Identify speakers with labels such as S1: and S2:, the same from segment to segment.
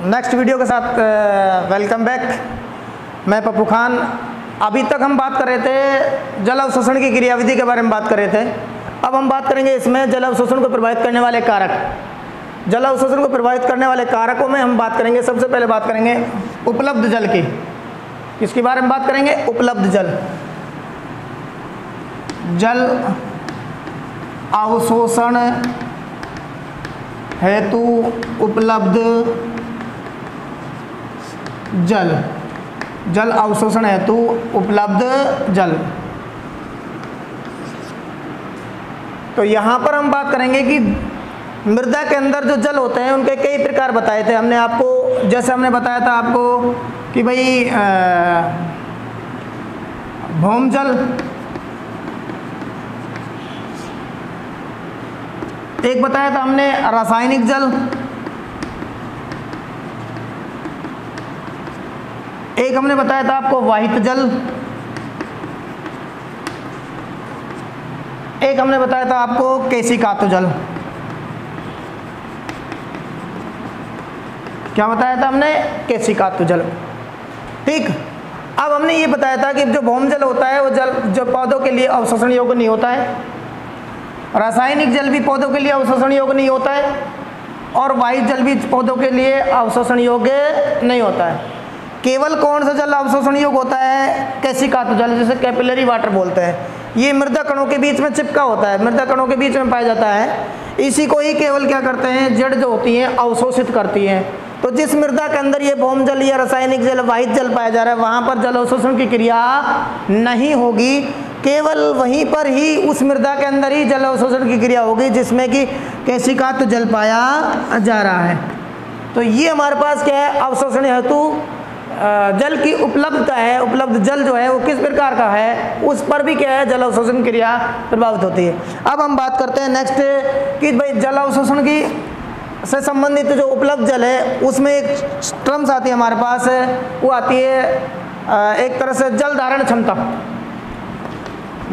S1: Next video के साथ welcome back. मैं पप्पू खान। अभी तक हम बात कर रहे थे जल अवशोषण की क्रियाविधि के बारे में बात कर रहे थे। अब हम बात करेंगे इसमें जल अवशोषण को प्रभावित करने वाले कारक। जल अवशोषण को प्रभावित करने वाले कारकों में हम बात करेंगे, सबसे पहले बात करेंगे उपलब्ध जल की। किसके बारे में बात करेंगे? उपलब्ध जल। जल अवशोषण हेतु उपलब्ध जल। जल अवशोषण हेतु उपलब्ध जल। तो यहां पर हम बात करेंगे कि मृदा के अंदर जो जल होते हैं उनके कई प्रकार बताए थे हमने आपको। जैसे हमने बताया था आपको कि भाई भौम जल, एक बताया था हमने रासायनिक जल, एक हमने बताया था आपको वाहित जल, एक हमने बताया था आपको केशिकातु जल। क्या बताया था हमने? केशिकातु जल। ठीक। अब हमने ये बताया था कि जो भौम जल होता है वो जल जो पौधों के लिए अवशोषण योग्य नहीं होता है, रासायनिक जल भी पौधों के लिए अवशोषण योग्य नहीं होता है, और वाहित जल भी पौधों के लिए अवशोषण योग्य नहीं होता है। केवल कौन सा जल अवशोषण योग्य होता है? केशिकातु जल, जिसे कैपिलरी वाटर बोलते हैं। ये मृदा कणों के बीच में चिपका होता है, मृदा कणों के बीच में पाया जाता है। इसी को ही केवल क्या करते हैं, जड़ जो होती हैं अवशोषित करती हैं। तो जिस मृदा के अंदर ये भौम जल या रासायनिक जल, वाहित जल पाया जा रहा है, वहां पर जल अवशोषण की क्रिया नहीं होगी। केवल वहीं पर ही उस मृदा के अंदर ही जल अवशोषण की क्रिया होगी जिसमें कि केशिकातु जल पाया जा रहा है। तो ये हमारे पास क्या है? अवशोषण हेतु जल की उपलब्धता है। उपलब्ध जल जो है वो किस प्रकार का है, उस पर भी क्या है, जल अवशोषण क्रिया प्रभावित होती है। अब हम बात करते हैं नेक्स्ट कि भाई जल अवशोषण की से संबंधित जो उपलब्ध जल है उसमें एक टर्म्स आती है हमारे पास, वो आती है एक तरह से जल धारण क्षमता।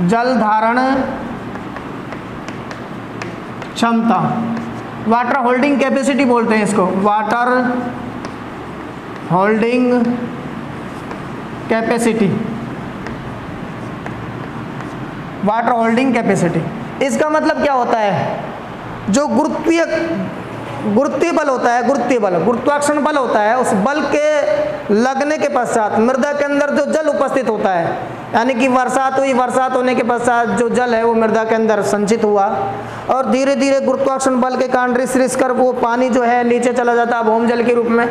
S1: जल धारण क्षमता, वाटर होल्डिंग कैपेसिटी बोलते हैं इसको। Water holding capacity, water holding capacity. इसका मतलब क्या होता है? जो गुरुत्वीय बल होता है, गुरुत्वीय बल, गुरुत्वाकर्षण बल होता है, उस बल के लगने के पश्चात मृदा के अंदर जो जल उपस्थित होता है, यानी कि बरसात हुई, बरसात होने के पश्चात जो जल है वो मृदा के अंदर संचित हुआ और धीरे धीरे गुरुत्वाकर्षण बल के कारण रिस कर वो पानी जो है नीचे चला जाता है भौम जल के रूप में।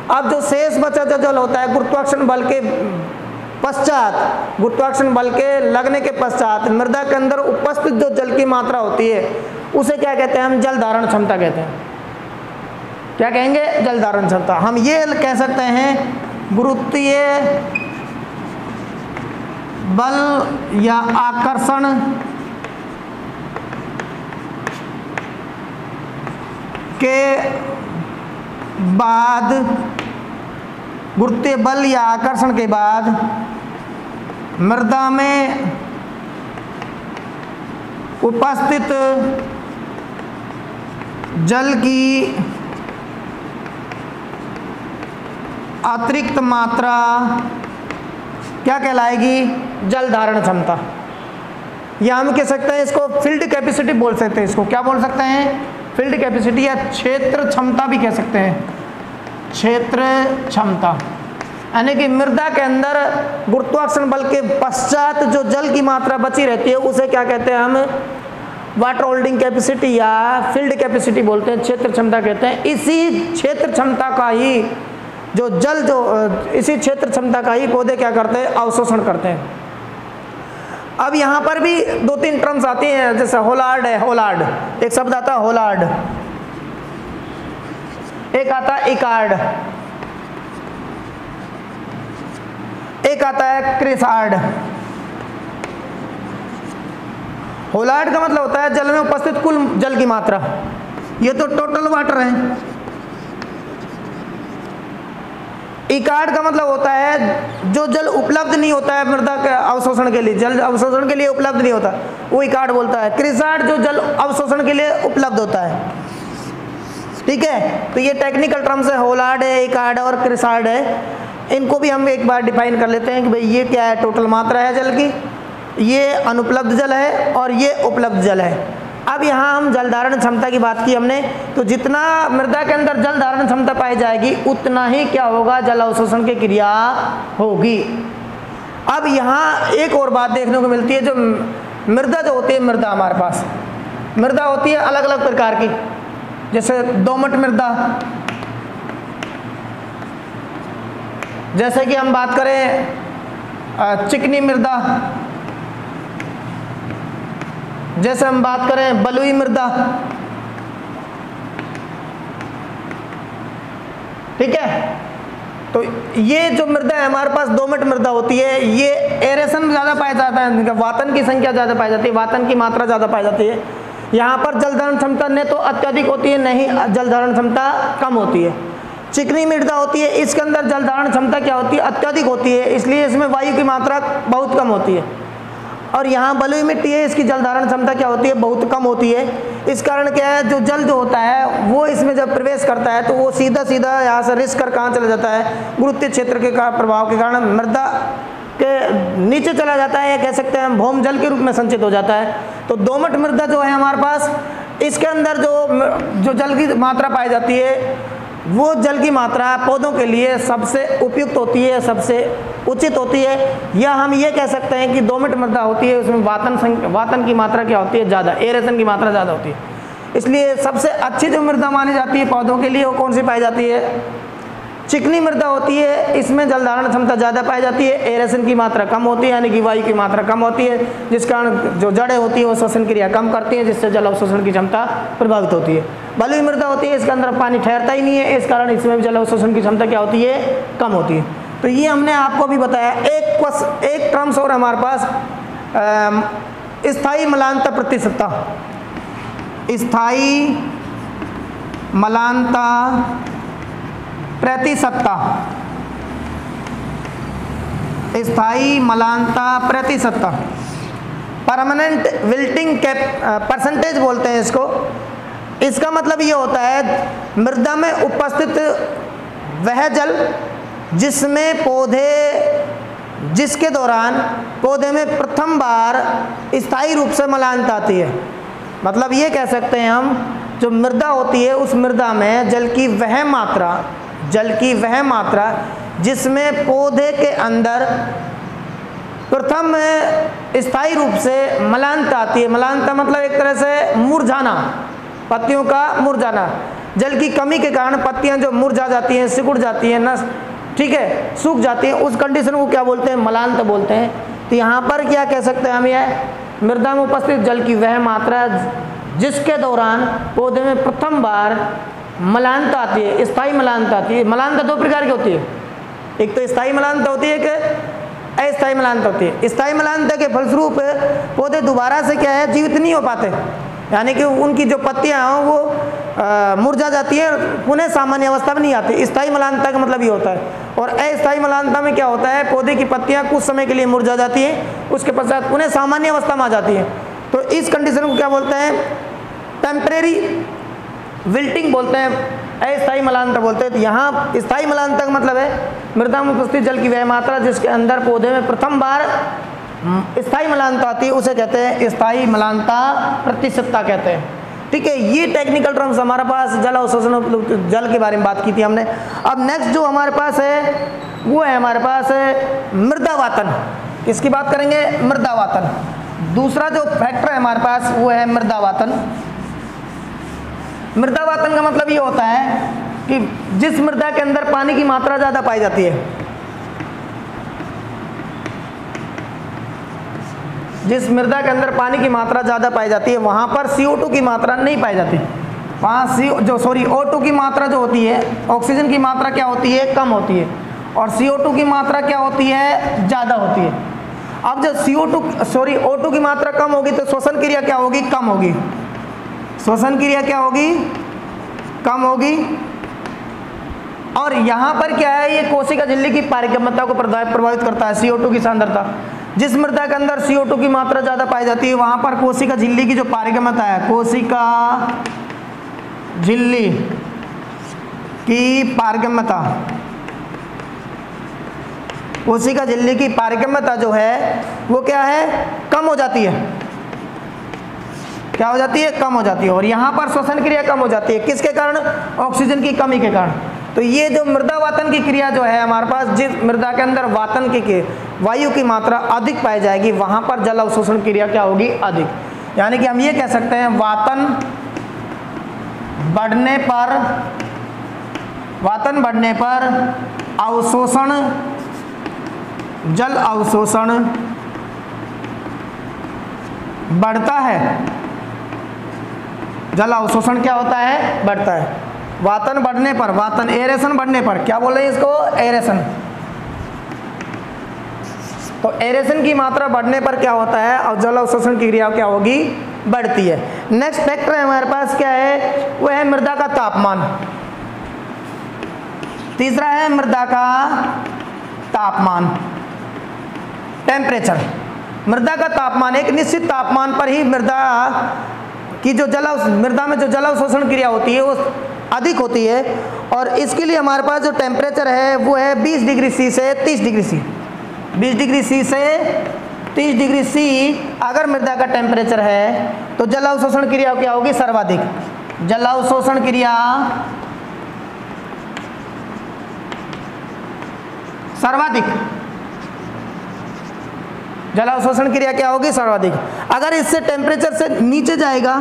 S1: अब जो शेष बचा जो जल होता है गुरुत्वाकर्षण बल के पश्चात, गुरुत्वाकर्षण बल के लगने के पश्चात मृदा के अंदर उपस्थित जो जल की मात्रा होती है उसे क्या कहते हैं? हम जल धारण क्षमता कहते हैं। क्या कहेंगे? जल धारण क्षमता। हम ये कह सकते हैं गुरुत्वीय बल या आकर्षण के बाद, गुरुत्वीय बल या आकर्षण के बाद मृदा में उपस्थित जल की अतिरिक्त मात्रा क्या कहलाएगी? जल धारण क्षमता। या हम कह सकते हैं इसको फील्ड कैपेसिटी बोल सकते हैं। इसको क्या बोल सकते हैं? फील्ड कैपेसिटी या क्षेत्र क्षमता भी कह सकते हैं। क्षेत्र क्षमता, यानी कि मृदा के अंदर गुरुत्वाकर्षण बल के पश्चात जो जल की मात्रा बची रहती है उसे क्या कहते हैं? हम वाटर होल्डिंग कैपेसिटी या फील्ड कैपेसिटी बोलते हैं, क्षेत्र क्षमता कहते हैं। इसी क्षेत्र क्षमता का ही जो जल इसी क्षेत्र क्षमता का ही पौधे क्या करते हैं? अवशोषण करते हैं। अब यहाँ पर भी दो तीन टर्म्स आती हैं, जैसे होलार्ड है, होलार्ड एक शब्द आता है होलार्ड, एक आता है इकार्ड, एक आता है क्रिसार्ड। होलार्ड का मतलब होता है जल में उपस्थित कुल जल की मात्रा, ये तो टोटल वाटर है। इकार्ड का मतलब होता है जो जल उपलब्ध नहीं होता है मृदा के अवशोषण के लिए, जल अवशोषण के लिए उपलब्ध नहीं होता, वो इकार्ड बोलता है। क्रिसार्ड जो जल अवशोषण के लिए उपलब्ध होता है। ठीक है। तो ये टेक्निकल टर्म्स है, होलार्ड है, इकार्ड और क्रिसार्ड है। इनको भी हम एक बार डिफाइन कर लेते हैं कि भाई ये क्या है, टोटल मात्रा है जल की, ये अनुपलब्ध जल है और ये उपलब्ध जल है। अब यहाँ हम जल धारण क्षमता की बात की हमने, तो जितना मृदा के अंदर जल धारण क्षमता पाई जाएगी उतना ही क्या होगा, जल अवशोषण की क्रिया होगी। अब यहाँ एक और बात देखने को मिलती है, जो मृदा जो होती है, मृदा हमारे पास मृदा होती है अलग अलग प्रकार की, जैसे दोमट मृदा, जैसे कि हम बात करें चिकनी मृदा, जैसे हम बात करें बलुई मृदा, ठीक है। तो ये जो मृदा है हमारे पास दोमट मृदा होती है, ये एरेशन ज़्यादा पाया जाता है, वातन की संख्या ज़्यादा पाई जाती है, वातन की मात्रा ज़्यादा पाई जाती है। यहाँ पर जल धारण क्षमता न तो अत्यधिक होती है, नहीं जल धारण क्षमता कम होती है। चिकनी मृदा होती है, इसके अंदर जल धारण क्षमता क्या होती है, अत्यधिक होती है, इसलिए इसमें वायु की मात्रा बहुत कम होती है। और यहाँ बलुई मिट्टी है, इसकी जल धारण क्षमता क्या होती है, बहुत कम होती है। इस कारण क्या है, जो जल जो होता है वो इसमें जब प्रवेश करता है तो वो सीधा सीधा यहाँ से रिस कर कहाँ चला जाता है, गुरुत्वीय क्षेत्र के प्रभाव के कारण मृदा के नीचे चला जाता है, या कह सकते हैं हम भौम जल के रूप में संचित हो जाता है। तो दोमट मृदा जो है हमारे पास, इसके अंदर जो जल की मात्रा पाई जाती है, वो जल की मात्रा पौधों के लिए सबसे उपयुक्त होती है, सबसे उचित होती है। या हम ये कह सकते हैं कि दोमट मृदा होती है, उसमें वातन की मात्रा क्या होती है, ज़्यादा, एरेशन की मात्रा ज़्यादा होती है। इसलिए सबसे अच्छी जो मृदा मानी जाती है पौधों के लिए, वो कौन सी पाई जाती है, चिकनी मृदा होती है। इसमें जल धारण क्षमता ज़्यादा पाई जाती है, एरेशन की मात्रा कम होती है, यानी कि वायु की मात्रा कम होती है, जिस कारण जो जड़ें होती है वो श्वसन क्रिया कम करती हैं, जिससे जल अवशोषण की क्षमता प्रभावित होती है। बलुई मृदा होती है, इसके अंदर पानी ठहरता ही नहीं है, इस कारण इसमें भी जल अवशोषण की क्षमता क्या होती है, कम होती है। तो ये हमने आपको भी बताया। एक टर्म्स और हमारे पास, स्थायी मलानता प्रतिशतता, स्थायी मलानता प्रतिशतता, स्थायी मलानता प्रतिशतता, परमानेंट विल्टिंग परसेंटेज बोलते हैं इसको। इसका मतलब ये होता है मृदा में उपस्थित वह जल जिसके दौरान पौधे में प्रथम बार स्थायी रूप से मलानता आती है। मतलब ये कह सकते हैं हम, जो मृदा होती है उस मृदा में जल की वह मात्रा जिसमें पौधे के अंदर प्रथम स्थायी रूप से मलानता आती है। मलानता मतलब एक तरह से मुरझाना, पत्तियों का मुरझाना, जल की कमी के कारण पत्तियां जो मुरझा जाती हैं, सिकुड़ जाती हैं, नस, ठीक है, सूख जाती हैं, उस कंडीशन को क्या बोलते हैं, मलानता बोलते हैं। तो यहाँ पर क्या कह सकते हैं हम, यह मृदा में उपस्थित जल की वह मात्रा जिसके दौरान पौधे में प्रथम बार मलानता आती है, स्थायी मलानता आती है। मलानता दो प्रकार की होती है, एक तो स्थायी मलानता होती है, एक अस्थायी मलानता होती है। स्थायी मलानता के फलस्वरूप पौधे दोबारा से क्या है, जीवित नहीं हो पाते, यानी कि उनकी जो पत्तियां हैं वो मुरझा जाती है, पुनः सामान्य अवस्था में नहीं आती। स्थायी मलानता का मतलब ये होता है। और अस्थायी मलानता में क्या होता है, पौधे की पत्तियां कुछ समय के लिए मुरझा जाती हैं, उसके पश्चात पुनः सामान्य अवस्था में आ जाती हैं। तो इस कंडीशन को क्या बोलते हैं, टेम्परेरी विल्टिंग बोलते हैं, अस्थायी मलानता बोलते हैं। तो यहाँ स्थायी मलानता का मतलब है मृदा में उपस्थित जल की वह मात्रा जिसके अंदर पौधे में प्रथम बार स्थायी मलानता आती है, उसे कहते हैं स्थायी मलानता प्रतिशतता कहते हैं। ठीक है, ये टेक्निकल टर्म्स हमारे पास जल अवशोषण, जल के बारे में बात की थी हमने। अब नेक्स्ट जो हमारे पास है वो है हमारे पास मृदावातन। इसकी बात करेंगे, मृदावातन। दूसरा जो फैक्टर है हमारे पास वो है मृदावातन। मृदावातन का मतलब ये होता है कि जिस मृदा के अंदर पानी की मात्रा ज़्यादा पाई जाती है, जिस मृदा के अंदर पानी की मात्रा ज़्यादा पाई जाती है वहाँ पर CO2 की मात्रा नहीं पाई जाती। वहाँ O2 की मात्रा जो होती है, ऑक्सीजन की मात्रा क्या होती है, कम होती है, और CO2 की मात्रा क्या होती है, ज़्यादा होती है। अब जब O2 की मात्रा कम होगी तो श्वसन क्रिया क्या होगी, कम होगी। श्वसन क्रिया क्या होगी, कम होगी। और यहाँ पर क्या है, ये कोशिका झिल्ली की पारगम्यता को प्रभावित करता है, CO2 की सांद्रता। जिस मृदा के अंदर CO2 की मात्रा ज़्यादा पाई जाती है वहाँ पर कोशिका झिल्ली की जो पारगम्यता है, कोशिका झिल्ली की पारगम्यता, कोशिका झिल्ली की पारगम्यता जो है वो क्या है, कम हो जाती है। क्या हो जाती है, कम हो जाती है। और यहाँ पर श्वसन क्रिया कम हो जाती है, किसके कारण, ऑक्सीजन की कमी के कारण। तो ये जो मृदा वातन की क्रिया जो है हमारे पास, जिस मृदा के अंदर वातन की वायु की मात्रा अधिक पाई जाएगी वहां पर जल अवशोषण क्रिया क्या होगी, अधिक। यानी कि हम ये कह सकते हैं वातन बढ़ने पर अवशोषण, जल अवशोषण बढ़ता है। जल अवशोषण क्या होता है, बढ़ता है। वातन बढ़ने पर, वातन एरेशन बढ़ने पर, क्या बोल रहे हैं इसको, एरेशन। तो एरेशन की मात्रा बढ़ने पर क्या होता है, और जल अवशोषण की क्रिया क्या होगी, बढ़ती है। नेक्स्ट फैक्टर है हमारे पास क्या है, वो है मृदा का तापमान। तीसरा है मृदा का तापमान, टेम्परेचर। मृदा का तापमान, एक निश्चित तापमान पर ही मृदा की जो मृदा में जो जल अवशोषण क्रिया होती है वो अधिक होती है। और इसके लिए हमारे पास जो टेम्परेचर है वो है 20 डिग्री सी से 30 डिग्री सी। 20 डिग्री सी से 30 डिग्री सी अगर मृदा का टेम्परेचर है तो जल अवशोषण क्रिया क्या होगी, सर्वाधिक। जल अवशोषण क्रिया सर्वाधिक, जल अवशोषण क्रिया क्या होगी, सर्वाधिक। अगर इससे टेम्परेचर से नीचे जाएगा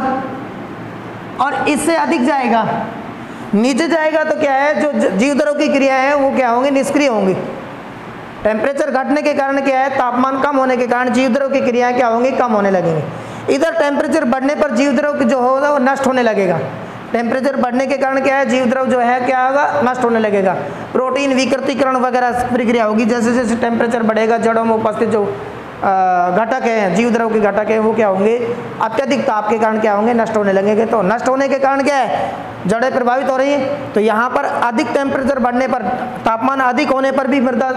S1: और इससे अधिक जाएगा, नीचे जाएगा तो क्या है, जो जीवद्रव की क्रिया है वो क्या होंगी, निष्क्रिय होंगी। टेम्परेचर घटने के कारण क्या है, तापमान कम होने के कारण जीवद्रव की क्रियाएं क्या होंगी, कम होने लगेंगी। इधर टेम्परेचर बढ़ने पर जीवद्रव जो होगा वो नष्ट होने लगेगा। टेम्परेचर बढ़ने के कारण क्या है, जीवद्रव जो है क्या होगा, नष्ट होने लगेगा। प्रोटीन विकृतीकरण वगैरह प्रक्रिया होगी। जैसे जैसे टेम्परेचर बढ़ेगा, जड़ों में उपस्थित जो घटक है, जीवद्रव के घटक है, वो क्या होंगे, अत्यधिक ताप के कारण क्या होंगे, नष्ट होने लगेंगे। तो नष्ट होने के कारण क्या है, जड़ें प्रभावित हो रही हैं। तो यहाँ पर अधिक टेम्परेचर बढ़ने पर, तापमान अधिक होने पर भी मृदा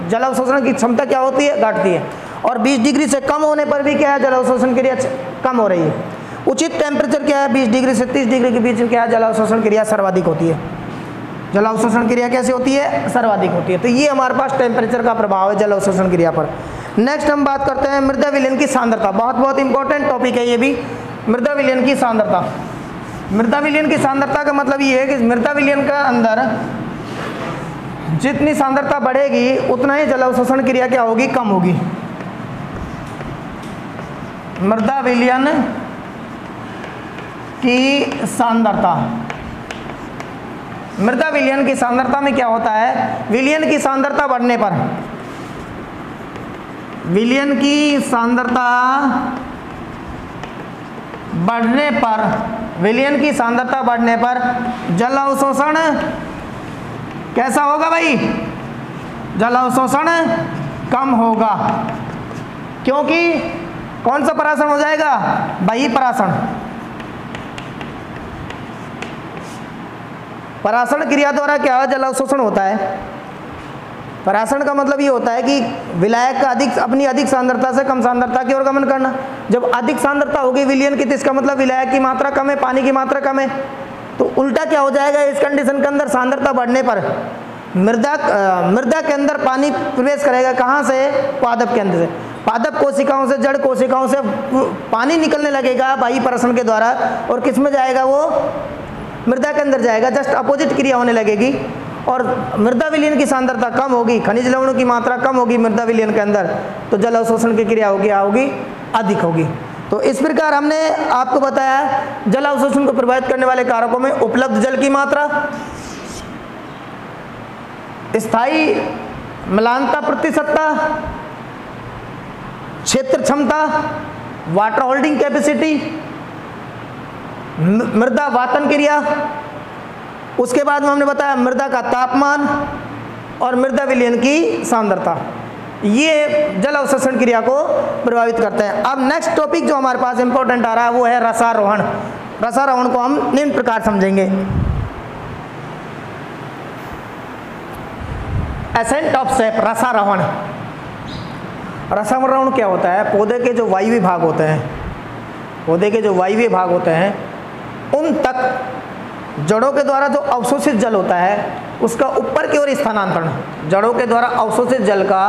S1: जल अवशोषण की क्षमता क्या होती है, घटती है। और 20 डिग्री से कम होने पर भी क्या है, जल अवशोषण क्रिया कम हो रही है। उचित टेम्परेचर क्या है, 20 डिग्री से 30 डिग्री के बीच में क्या है, जल अवशोषण क्रिया सर्वाधिक होती है। जल अवशोषण क्रिया कैसे होती है, सर्वाधिक होती है। तो ये हमारे पास टेम्परेचर का प्रभाव है जल अवशोषण क्रिया पर। नेक्स्ट हम बात करते हैं मृदा विलयन की सांद्रता। बहुत बहुत इंपॉर्टेंट टॉपिक है ये भी, मृदा विलयन की सांद्रता। मृदा विलयन की सांद्रता का मतलब ये है कि मृदा विलयन का अंदर जितनी सांद्रता बढ़ेगी उतना ही जल अवशोषण क्रिया क्या होगी, कम होगी। मृदा विलयन की सांद्रता, मृदा विलयन की सांद्रता में क्या होता है, विलयन की सांद्रता बढ़ने पर, विलयन की सांद्रता बढ़ने पर, विलयन की सांद्रता बढ़ने पर जल अवशोषण कैसा होगा भाई, जल अवशोषण कम होगा। क्योंकि कौन सा परासरण हो जाएगा, बहिःपरासरण। परासरण क्रिया द्वारा क्या जल अवशोषण होता है। परासरण का मतलब ये होता है कि विलायक का अपनी अधिक सांद्रता से कम सांद्रता की ओर गमन करना। जब अधिक सांद्रता होगी विलयन की तो इसका मतलब विलायक की मात्रा कम है, पानी की मात्रा कम है। तो उल्टा क्या हो जाएगा, इस कंडीशन के अंदर सांद्रता बढ़ने पर मृदा के अंदर पानी प्रवेश करेगा। कहाँ से, पादप के अंदर से। पादप कोशिकाओं से, जड़ कोशिकाओं से पानी निकलने लगेगा बहिःपरासरण के द्वारा, और किस में जाएगा, वो मृदा के अंदर जाएगा। जस्ट अपोजिट क्रिया होने लगेगी और मृदा विलयन की सांद्रता कम होगी, खनिज लवणों की मात्रा कम होगी मृदा विलयन के अंदर, तो जल अवशोषण की क्रिया होगी अधिक होगी। तो इस प्रकार हमने आपको बताया जल अवशोषण को प्रभावित करने वाले कारकों में उपलब्ध जल की मात्रा, स्थायी म्लानता प्रतिशतता, क्षेत्र क्षमता, वाटर होल्डिंग कैपेसिटी, मृदा वातन क्रिया, उसके बाद में हमने बताया मृदा का तापमान और मृदा विलयन की सांद्रता, ये जल अवशोषण क्रिया को प्रभावित करते हैं। अब नेक्स्ट टॉपिक जो हमारे पास इंपॉर्टेंट आ रहा है वो है रसारोहण। रसारोहण को हम निम्न प्रकार समझेंगे। एसेंट ऑफ सेप, रसारोहण। रसारोहण क्या होता है, पौधे के जो वायवीय भाग होते हैं, पौधे के जो वायवीय भाग होते हैं उन तक जड़ों के द्वारा जो अवशोषित जल होता है उसका ऊपर की ओर स्थानांतरण, जड़ों के द्वारा अवशोषित जल का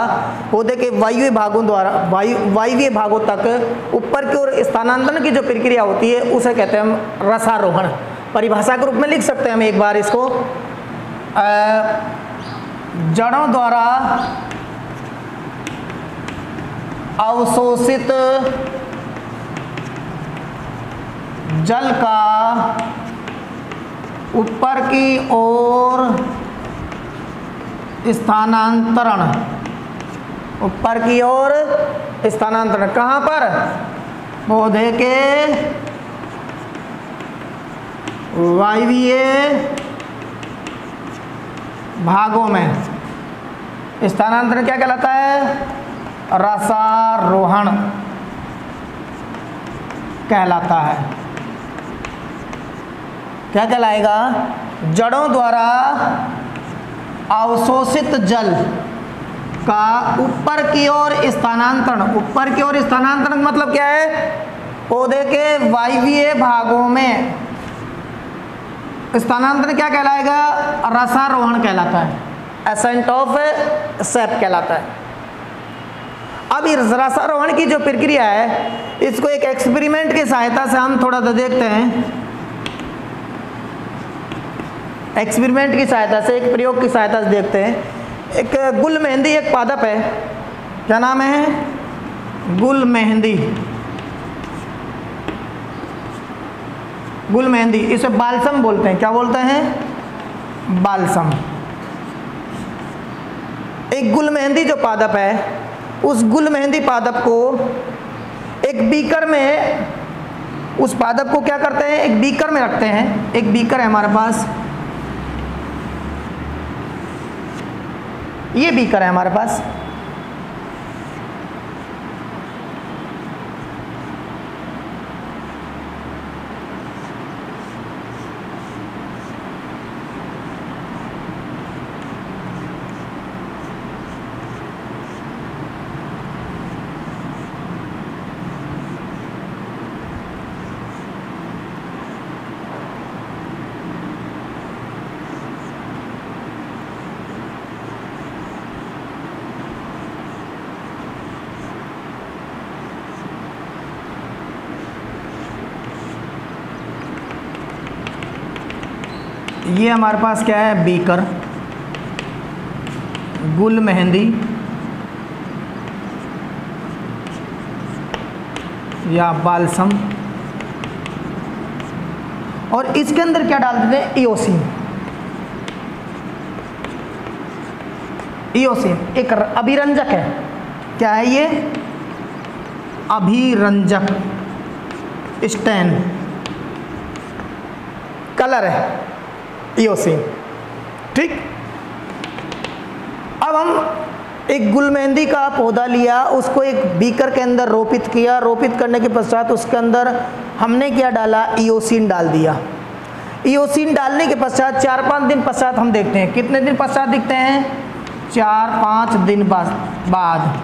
S1: पौधे के वायवीय भागों द्वारा वायवीय भागों तक ऊपर की ओर स्थानांतरण की जो प्रक्रिया होती है उसे कहते हैं हम रसारोहण। परिभाषा के रूप में लिख सकते हैं हम एक बार इसको, जड़ों द्वारा अवशोषित जल का ऊपर की ओर स्थानांतरण, ऊपर की ओर स्थानांतरण कहाँ पर? पौधे के वायवीय भागों में। स्थानांतरण क्या कहलाता है? रसारोहण कहलाता है। क्या कहलाएगा? जड़ों द्वारा अवशोषित जल का ऊपर की ओर स्थानांतरण। ऊपर की ओर स्थानांतरण मतलब क्या है? पौधे के वायवीय भागों में स्थानांतरण क्या कहलाएगा? रसारोहण कहलाता है, एसेंट ऑफ सेप कहलाता है। अब इस रसारोहण की जो प्रक्रिया है इसको एक एक्सपेरिमेंट की सहायता से हम थोड़ा सा देखते हैं। एक्सपेरिमेंट की सहायता से, एक प्रयोग की सहायता से देखते हैं। एक गुल मेहंदी एक पादप है, क्या नाम है? गुल मेहंदी। गुल मेहंदी, इसे बालसम बोलते हैं। क्या बोलते हैं? बालसम। एक गुल मेहंदी जो पादप है, उस गुल मेहंदी पादप को एक बीकर में, उस पादप को क्या करते हैं? एक बीकर में रखते हैं। एक बीकर है हमारे पास, ये बीकर है हमारे पास। ये हमारे पास क्या है? बीकर, गुल मेहंदी या बालसम, और इसके अंदर क्या डाल देते हैं? इयोसिन। इयोसिन एक अभिरंजक है। क्या है ये? अभिरंजक, स्टेन, कलर है इयोसिन। ठीक। अब हम एक गुल मेहंदी का पौधा लिया, उसको एक बीकर के अंदर रोपित किया। रोपित करने के पश्चात उसके अंदर हमने क्या डाला? इयोसिन डाल दिया। इयोसिन डालने के पश्चात 4-5 दिन पश्चात हम देखते हैं। कितने दिन पश्चात दिखते हैं? 4-5 दिन बाद।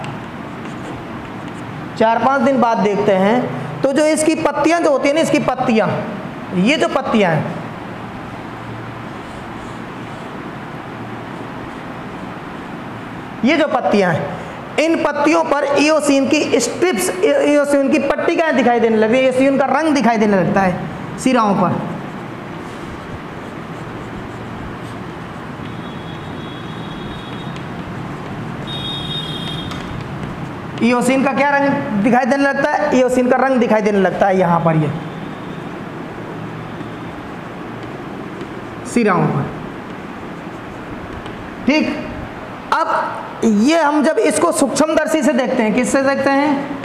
S1: 4-5 दिन बाद देखते हैं तो जो इसकी पत्तियां जो होती है ना, इसकी पत्तियां, ये जो पत्तियां हैं, ये जो पत्तियां हैं, इन पत्तियों पर इयोसिन की स्ट्रिप्स, इयोसिन की पट्टिकाएं दिखाई देने लगती है। इयोसिन का रंग दिखाई देने लगता है सिराओं पर। इयोसिन का क्या रंग दिखाई देने लगता है? इयोसिन का रंग दिखाई देने लगता है यहां पर, ये सिराओं पर। ठीक। अब ये हम जब इसको सूक्ष्मदर्शी से देखते हैं, किससे देखते हैं?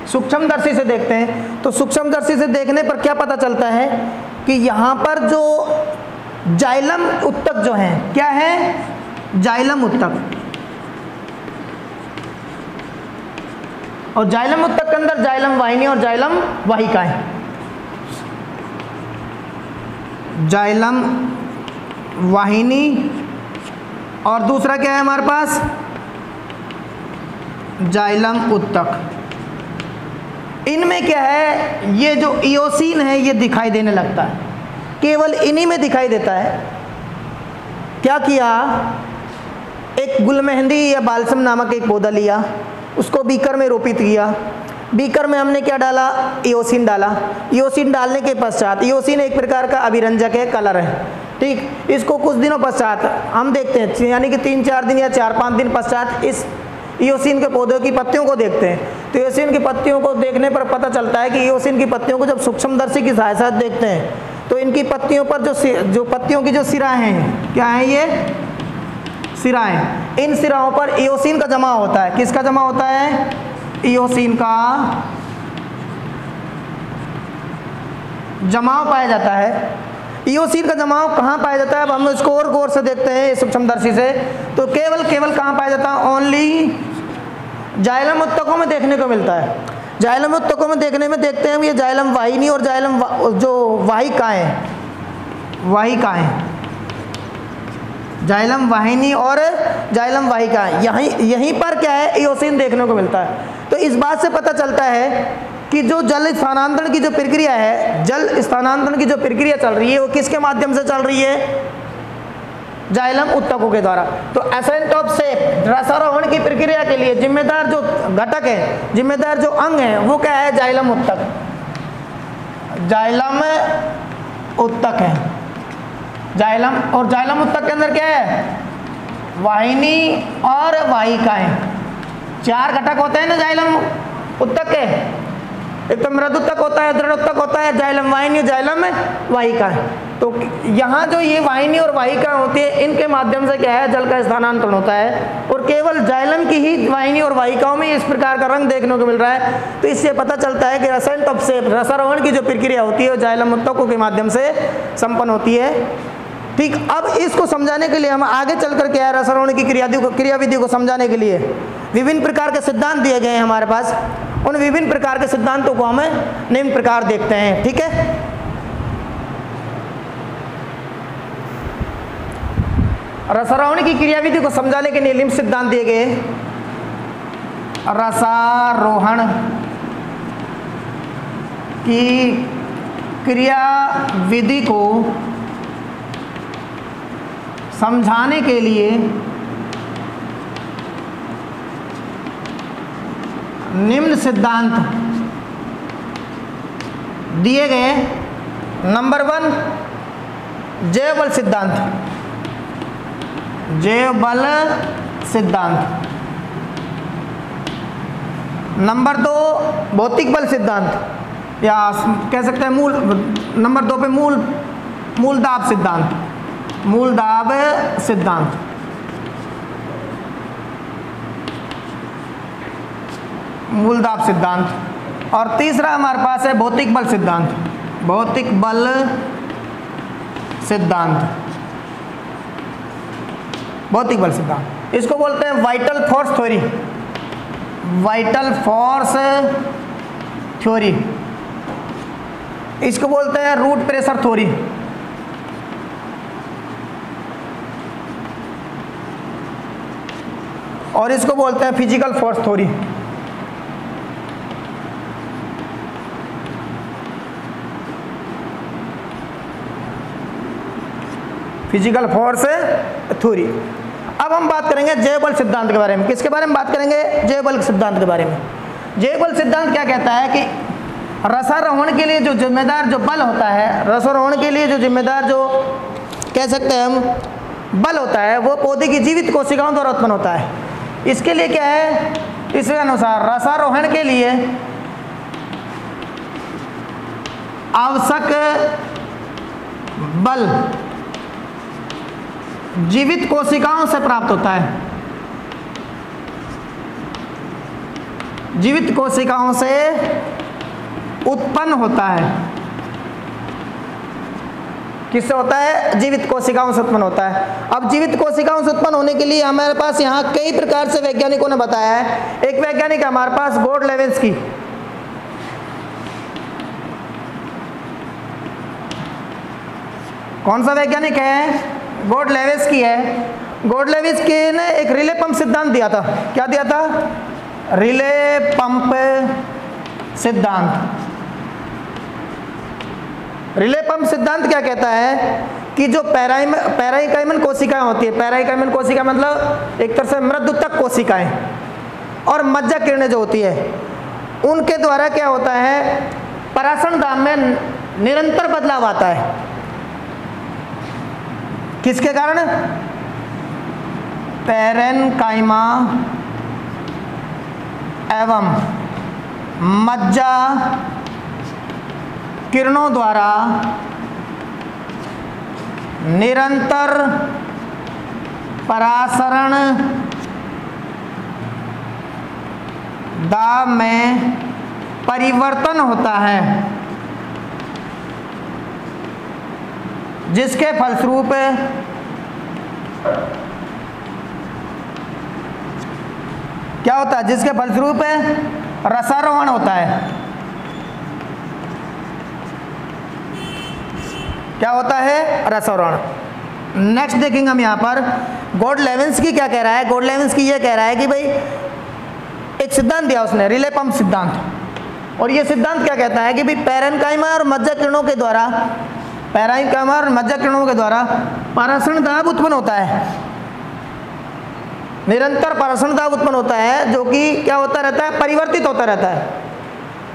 S1: सूक्ष्मदर्शी से देखते हैं। तो सूक्ष्मदर्शी से देखने पर क्या पता चलता है कि यहाँ पर जो जाइलम उत्तक जो है, क्या है? जाइलम उत्तक। और जाइलम उत्तक के अंदर जाइलम वाहिनी और जाइलम वाहिका है। जाइलम वाहिनी और दूसरा क्या है हमारे पास? जाइलम उत्तक। इनमें क्या है, ये जो इयोसिन है ये दिखाई देने लगता है, केवल इन्हीं में दिखाई देता है। क्या किया, एक गुलमेहंदी या बालसम नामक एक पौधा लिया, उसको बीकर में रोपित किया। बीकर में हमने क्या डाला, इयोसिन डाला। इयोसिन डालने के पश्चात, इयोसिन एक प्रकार का अभिरंजक है, कलर है, ठीक। इसको कुछ दिनों पश्चात हम देखते हैं, यानी कि 3-4 दिन या 4-5 दिन पश्चात इस इयोसिन के पौधों की पत्तियों को देखते हैं। तो इयोसिन की पत्तियों को देखने पर पता चलता है कि इयोसिन की पत्तियों को जब सूक्ष्मदर्शी की सहायता से देखते हैं तो इनकी पत्तियों पर जो पत्तियों की जो सिराएं हैं, क्या है ये सिराएं, इन सिराओं पर इयोसिन का जमा होता है। किसका जमा होता है, इयोसिन का जमाव पाया जाता है। इयोसिन का जमाव कहाँ पाया जाता है, अब हम इसको और गौर से देखते हैं सूक्ष्मदर्शी से, तो केवल कहाँ पाया जाता है, ओनली जाइलम उत्तकों में देखने को मिलता है। जाइलम उत्तकों में देखते हैं ये जाइलम वाहिनी और जाइलम जो वाहिकाएं, जाइलम वाहिनी और जाइलम वाहिकाएं, यहीं पर क्या है, इयोसिन देखने को मिलता है। तो इस बात से पता चलता है कि जो जल स्थानांतरण की जो प्रक्रिया है, जल स्थानांतरण की जो प्रक्रिया चल रही है वो किसके माध्यम से चल रही है, जाइलम उत्तकों के द्वारा। तो एसेंट ऑफ शेप, रसारोहण की प्रक्रिया के लिए जिम्मेदार जो घटक है, जिम्मेदार जो अंग है, वो क्या है, जाइलम उत्तक, जाइलम उत्तक है। जाइलम और जाइलम उत्तक के अंदर क्या है, वाहिनी और वाहिकाएं, 4 घटक होते हैं ना जाइलम उत्तक के। एक तो मृदु उत्तक होता है, दृढ़ उत्तक होता है, जाइलम वाहिनी, जाइलम वाहिका है। तो यहाँ जो ये वाहिनी और वाहिका होती है, इनके माध्यम से क्या है, जल का स्थानांतरण होता है, और केवल जाइलम की ही वाहिनी और वाहिकाओं में इस प्रकार का रंग देखने को मिल रहा है। तो इससे पता चलता है कि एसेंट ऑफ शेप, रसारोहण की जो प्रक्रिया होती है वो जाइलम उत्तकों के माध्यम से संपन्न होती है, ठीक। अब इसको समझाने के लिए हम आगे चल कर क्या है, रसारोहण की क्रियाविधि को समझाने के लिए विभिन्न प्रकार के सिद्धांत दिए गए हैं हमारे पास। उन विभिन्न प्रकार के सिद्धांतों को हम निम्न प्रकार देखते हैं, ठीक है। रसारोहण की क्रियाविधि को समझाने के लिए निम्न सिद्धांत दिए गए। रसारोहण की क्रियाविधि को समझाने के लिए निम्न सिद्धांत दिए गए। नंबर 1, जैव बल सिद्धांत, जैव बल सिद्धांत। नंबर 2, भौतिक बल सिद्धांत, या कह सकते हैं नंबर 2 पे मूल दाब सिद्धांत, मूल दाब सिद्धांत। मूल दाब सिद्धांत। और तीसरा हमारे पास है भौतिक बल सिद्धांत, भौतिक बल सिद्धांत, भौतिक बल सिद्धांत। इसको बोलते हैं vital force theory, vital force theory. इसको बोलते हैं रूट प्रेशर थ्योरी। और इसको बोलते हैं physical force theory. Physical force theory. अब हम बात करेंगे जैव बल सिद्धांत के बारे में। किसके बारे में बात करेंगे? जैव बल सिद्धांत के बारे में। जैव बल सिद्धांत क्या कहता है कि रसारोहण के लिए जो जिम्मेदार जो बल होता है, रसारोहण के लिए जो जिम्मेदार जो कह सकते हैं हम बल होता है, वो पौधे की जीवित कोशिकाओं द्वारा उत्पन्न होता है। इसके लिए क्या है, इसके अनुसार रसारोहण के लिए आवश्यक बल जीवित कोशिकाओं से प्राप्त होता है, जीवित कोशिकाओं से उत्पन्न होता है। किससे होता है? जीवित कोशिकाओं से उत्पन्न होता है। अब जीवित कोशिकाओं से उत्पन्न होने के लिए हमारे पास यहाँ कई प्रकार से वैज्ञानिकों ने बताया है। एक वैज्ञानिक है हमारे पास गोडलेवेस्की। कौन सा वैज्ञानिक है? गोडलेवेस्की है। गोडलेवेस्की ने एक रिले पंप सिद्धांत दिया था। क्या दिया था? रिले पंप सिद्धांत। रिले पंप सिद्धांत क्या कहता है कि जो पैराइकाइमन कोशिकाएं होती है, पैराइकाइमन कोशिका मतलब एक तरह से मृदुतक कोशिकाएं, और मज्जा किरणें जो होती है, उनके द्वारा क्या होता है, परासरण दाब में निरंतर बदलाव आता है। किसके कारण? पैरेन्काइमा एवं मज्जा किरणों द्वारा निरंतर परासरण दाब में परिवर्तन होता है, जिसके फलस्वरूप क्या होता है, जिसके फलस्वरूप रसारोहण होता है। क्या होता है? रसारोहण। नेक्स्ट देखेंगे हम यहाँ पर गोडलेविन्स्की क्या कह रहा है। गोडलेविन्स्की ये कह रहा है कि भाई एक सिद्धांत दिया उसने, रिले पंप सिद्धांत, और ये सिद्धांत क्या कहता है कि भाई पैरेन्काइमा और मज्जा किरणों के द्वारा, पैरेन्काइमा और मज्जा किरणों के द्वारा परासरण दाब उत्पन्न होता है, निरंतर परासरण दाब उत्पन्न होता है, जो कि क्या होता रहता है, परिवर्तित होता रहता है,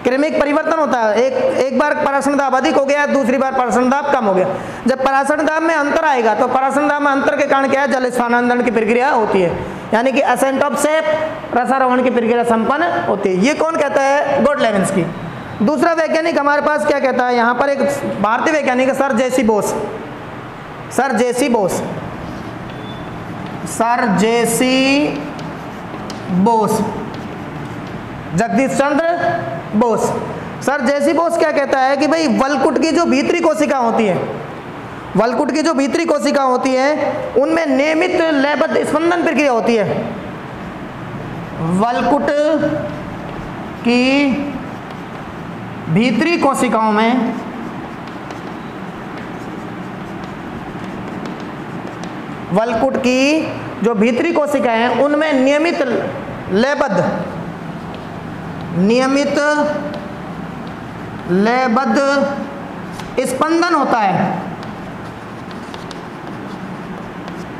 S1: क्रमिक परिवर्तन होता है। एक बार परासरण दाब अधिक हो गया, दूसरी बार परासरण दाब कम हो गया। जब परासरण दाब में अंतर आएगा तो परासरण दाब में अंतर के कारण क्या है, जल स्थानांतरण की प्रक्रिया होती है, यानी कि असेंट ऑफ शेप रसारोहण की प्रक्रिया संपन्न होती है। ये कौन कहता है? गोडलेविन्स्की। दूसरा वैज्ञानिक हमारे पास क्या कहता है, यहाँ पर एक भारतीय वैज्ञानिक है सर जेसी बोस। सर जेसी बोस, सर जेसी बोस, जगदीश चंद्र बोस। सर जेसी बोस क्या कहता है कि भाई वलकुट की जो भीतरी कोशिका होती है, वलकुट की जो भीतरी कोशिका होती है, उनमें नियमित लयबद्ध स्पंदन प्रक्रिया होती है। वलकुट की भीतरी कोशिकाओं में वलकुट की जो भीतरी कोशिकाएं हैं, उनमें नियमित लयबद्ध स्पंदन होता है।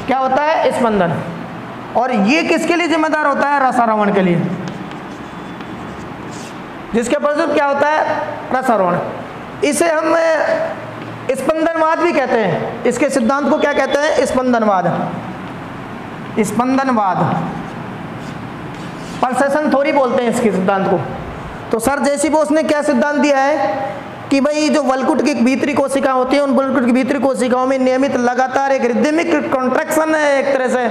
S1: क्या होता है? स्पंदन। और ये किसके लिए जिम्मेदार होता है? रसारोहण के लिए, जिसके फलस्वरूप क्या होता है? रसारोहण। इसे हम स्पंदनवाद भी कहते हैं। इसके सिद्धांत को क्या कहते हैं? स्पंदनवाद। स्पंदनवाद, पल्सेशन थ्योरी बोलते हैं इसके सिद्धांत को। तो सर जेसी बोस ने क्या सिद्धांत दिया है कि भाई जो वलकुट की भीतरी कोशिका होती है, उन वलकुट की भीतरी कोशिकाओं में नियमित लगातार एक रिदमिक कॉन्ट्रैक्शन है, एक तरह से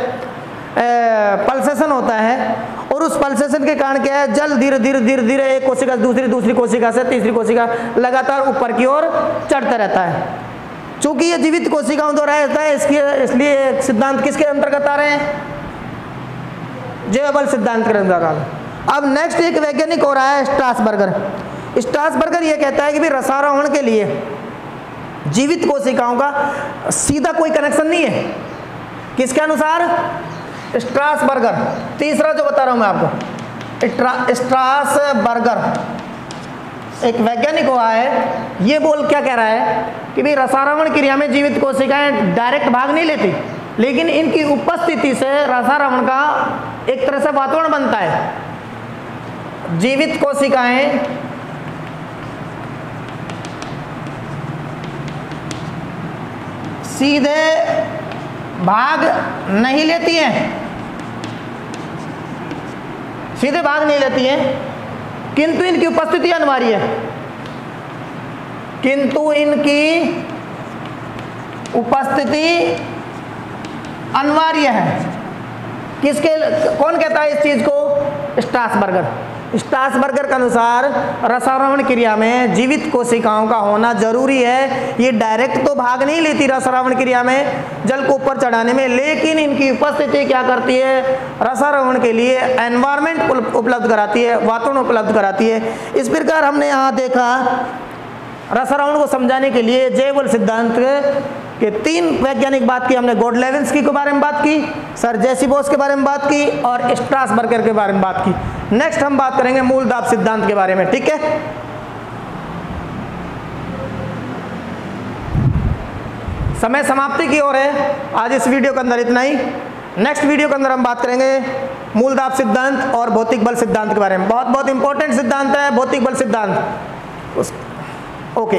S1: पल्सेशन होता है, और उस पल्सेशन के कारण क्या है, जल धीरे धीरे धीरे धीरे एक कोशिका से दूसरी कोशिका से तीसरी कोशिका लगातार ऊपर की ओर चढ़ता रहता है। चूंकि ये जीवित कोशिकाओं द्वारा रहता है, इसलिए सिद्धांत किसके अंतर्गत आ रहे हैं? जेबल सिद्धांत के अंतर्गत। अब नेक्स्ट एक वैज्ञानिक हो रहा है स्ट्रासबर्गर। स्ट्रासबर्गर ये कहता है कि भी रसारोहण के लिए जीवित कोशिकाओं का सीधा कोई कनेक्शन नहीं है। किसके अनुसार? स्ट्रासबर्गर। तीसरा जो बता रहा हूं मैं आपको, स्ट्रासबर्गर एक वैज्ञानिक हुआ है, ये क्या कह रहा है कि भी रसारोहण क्रिया में जीवित कोशिकाएं डायरेक्ट भाग नहीं लेती, लेकिन इनकी उपस्थिति से रसारोहण का एक तरह से वातावरण बनता है। जीवित कोशिकाएं सीधे भाग नहीं लेती हैं, सीधे भाग नहीं लेती हैं, किंतु इनकी उपस्थिति अनिवार्य है। किंतु इनकी उपस्थिति अनिवार्य है। किसके? कौन कहता है इस चीज को? स्ट्रासबर्गर। स्ट्रासबर्गर के अनुसार रसारोहण क्रिया में जीवित कोशिकाओं का होना जरूरी है। ये डायरेक्ट तो भाग नहीं लेती रसारोहण क्रिया में जल को ऊपर चढ़ाने में, लेकिन इनकी उपस्थिति क्या करती है? रसारोहण के लिए एनवायरमेंट उपलब्ध कराती है, वातावरण उपलब्ध कराती है। इस प्रकार हमने यहाँ देखा रसारोहण को समझाने के लिए जेबल सिद्धांत कि 3 वैज्ञानिक बात की हमने, गोडलेविंस्की के बारे में बात की, सर जेसी बोस के बारे में बात की और स्ट्रासबर्गर के बारे में बात की। नेक्स्ट हम बात करेंगे मूल दाब सिद्धांत के बारे में, ठीक है। समय समाप्ति की ओर है, आज इस वीडियो के अंदर इतना ही। नेक्स्ट वीडियो के अंदर हम बात करेंगे मूल दाब सिद्धांत और भौतिक बल सिद्धांत के बारे में। बहुत बहुत इंपॉर्टेंट सिद्धांत है भौतिक बल सिद्धांत। ओके।